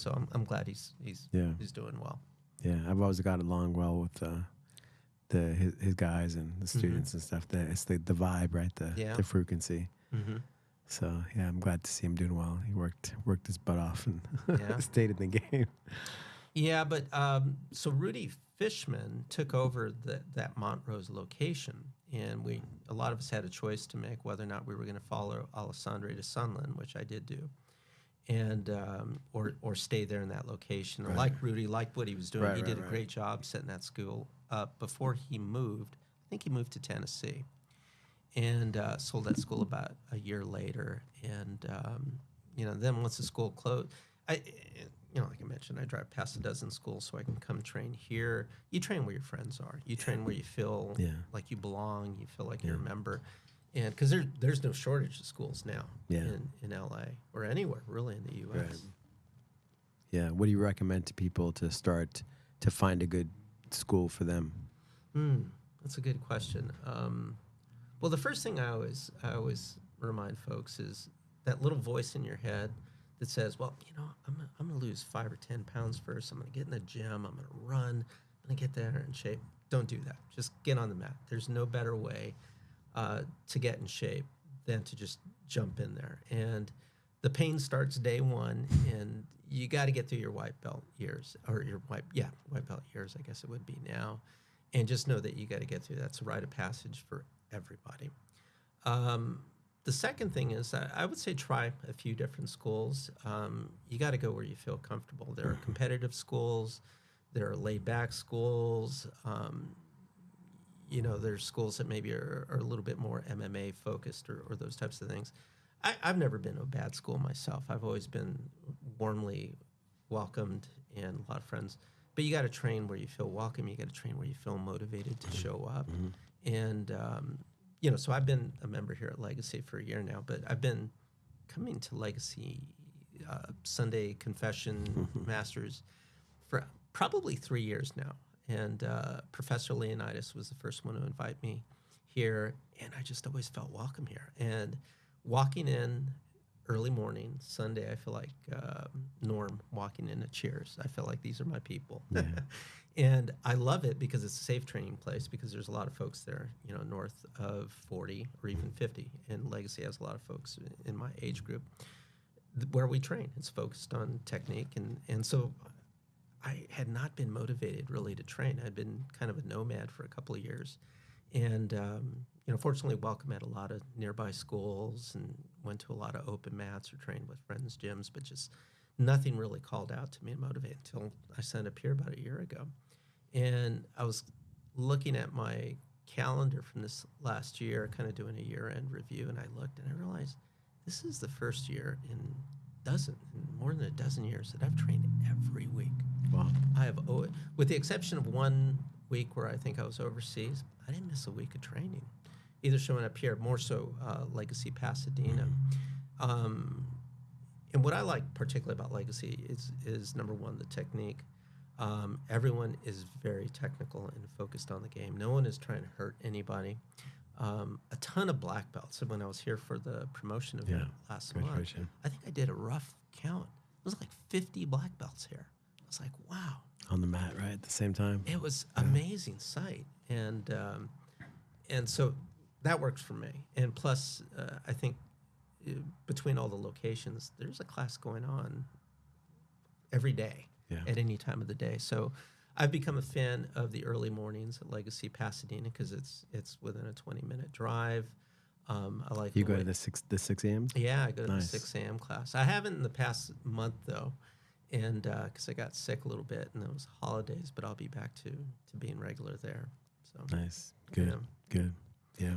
So I'm glad he's Yeah. he's doing well. Yeah, I've always got along well with his guys and the students and stuff. It's the vibe, right? Yeah. The frequency. Mm-hmm. So yeah, I'm glad to see him doing well. He worked his butt off and Yeah. stayed in the game. Yeah, but so Rudy Fishman took over that Montrose location, and a lot of us had a choice to make whether or not we were going to follow Alessandro to Sunland, which I did do, and or stay there in that location. And like Rudy, liked what he was doing. He did a great job setting that school up. Before he moved, I think he moved to Tennessee, and sold that school about a year later. And then once the school closed, like I mentioned, I drive past a dozen schools so I can come train here. You train where your friends are. You train where you feel like you belong. You feel like you're a member. And because there's no shortage of schools now in LA or anywhere really in the U.S. Right. Yeah. What do you recommend to people to start to find a good school for them? That's a good question. Well, the first thing I always remind folks is that little voice in your head that says, well, I'm going to lose 5 or 10 pounds first. I'm going to get in the gym. I'm going to run. I'm going to get there in shape. Don't do that. Just get on the mat. There's no better way to get in shape than to just jump in there. And the pain starts day one, and you got to get through your white belt years, or white belt years, I guess it would be now. And just know that you got to get through. That's a rite of passage for everybody. The second thing is I would say try a few different schools. You got to go where you feel comfortable. There are competitive schools. There are laid-back schools. There's schools that maybe are a little bit more MMA focused or those types of things. I've never been to a bad school myself. I've always been warmly welcomed and a lot of friends. But you got to train where you feel welcome. You got to train where you feel motivated to show up. And so I've been a member here at Legacy for a year now, but I've been coming to Legacy Sunday Confession Masters for probably 3 years now. And Professor Leonidas was the first one to invite me here, and I just always felt welcome here. And walking in early morning, Sunday, I feel like Norm walking into Cheers. I feel like these are my people. Yeah. And I love it because it's a safe training place because there's a lot of folks there, north of 40 or even 50. And Legacy has a lot of folks in my age group where we train. It's focused on technique. And so I had not been motivated really to train. I'd been kind of a nomad for a couple of years. And, fortunately welcome at a lot of nearby schools and went to a lot of open mats or trained with friends' gyms, but just nothing really called out to me and motivated until I signed up here about a year ago. And I was looking at my calendar from this last year, kind of doing a year-end review, and I looked and I realized this is the first year in more than a dozen years that I've trained every week. Wow. I have, with the exception of 1 week where I think I was overseas, I didn't miss a week of training, either showing up here, more so Legacy Pasadena. And what I like particularly about Legacy is number one, the technique. Everyone is very technical and focused on the game. No one is trying to hurt anybody. A ton of black belts. And when I was here for the promotion event last month, I think I did a rough count. It was like 50 black belts here. I was like, wow. On the mat, right, at the same time? It was amazing sight. And so that works for me. And plus, I think between all the locations, there's a class going on every day at any time of the day. So I've become a fan of the early mornings at Legacy Pasadena because it's within a 20-minute drive. I like you go to the 6 a.m.? Yeah, I go to the 6 a.m. class. I haven't in the past month though, and because I got sick a little bit and it was holidays, but I'll be back to being regular there. So nice, good, good, yeah.